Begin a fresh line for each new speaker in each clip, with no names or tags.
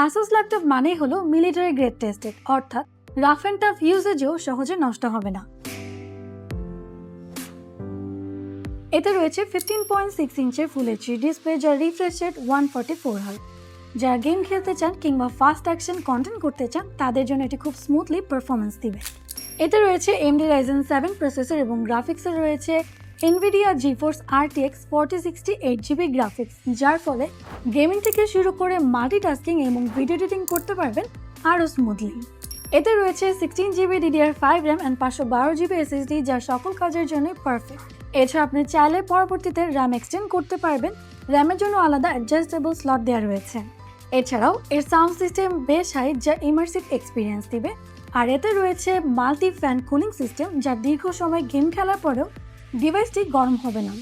Asus laptop মানেই হলো military grade tested, অর্থাৎ রাফ অ্যান্ড টাফ ইউজেজেও সহজে নষ্ট হবে না। এতে রয়েছে 15.6 ইঞ্চের ফুল এইচডি ডিসপ্লে, যার রিফ্রেশ রেট 144 হয়। যারা গেম খেলতে চান কিংবা ফাস্ট অ্যাকশন কন্টেন্ট করতে চান তাদের জন্য এটি খুব স্মুথলি পারফরমেন্স দিবে। এতে রয়েছে AMD Ryzen 7 প্রসেসর এবং গ্রাফিক্সে রয়েছে NVIDIA GeForce RTX 4060 8GB graphics, যার ফলে গেমিং থেকে শুরু করে মাল্টিটাস্কিং এবং ভিডিও এডিটিং করতে পারবেন আরও স্মুথলি। এতে রয়েছে 16GB DDR5 RAM and 512GB SSD, যা সকল কাজের জন্য পারফেক্ট। এছাড়া আপনি চাইলে পরবর্তীতে র্যাম এক্সটেন্ড করতে পারবেন, র্যামের জন্য আলাদা অ্যাডজাস্টেবল স্লট দেওয়া রয়েছে। এছাড়াও এর সাউন্ড সিস্টেম বেশ হাই, যা ইমার্সিভ এক্সপিরিয়েন্স দিবে। আর এতে রয়েছে মাল্টি ফ্যান কুলিং সিস্টেম, যা দীর্ঘ সময় গেম খেলার পরেও ডিভাইসটি গরম হবে না।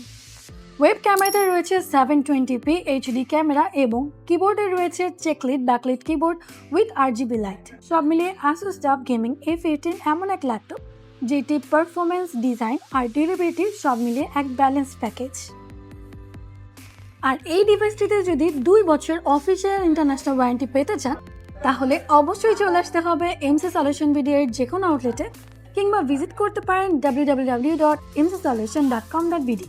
ওয়েব ক্যামেরাতে রয়েছে 720p HD ক্যামেরা এবং কিবোর্ডে রয়েছে চেকলিট backlit keyboard with RGB light. সব মিলিয়ে Asus TUF Gaming A15 এমন এক ল্যাপটপ যেটি পারফরমেন্স, ডিজাইন আর ডিউরেবিলিটি সব মিলিয়ে এক ব্যালেন্স প্যাকেজ। আর এই ডিভাইসটিতে যদি 2 বছর অফিসিয়াল ইন্টারন্যাশনাল ওয়ারেন্টি পেতে চান তাহলে অবশ্যই চলে আসতে হবে MC Solution BD এর যে কোনো আউটলেটে, কিংবা ভিজিট করতে পারেন www.mcsolution.com.bd।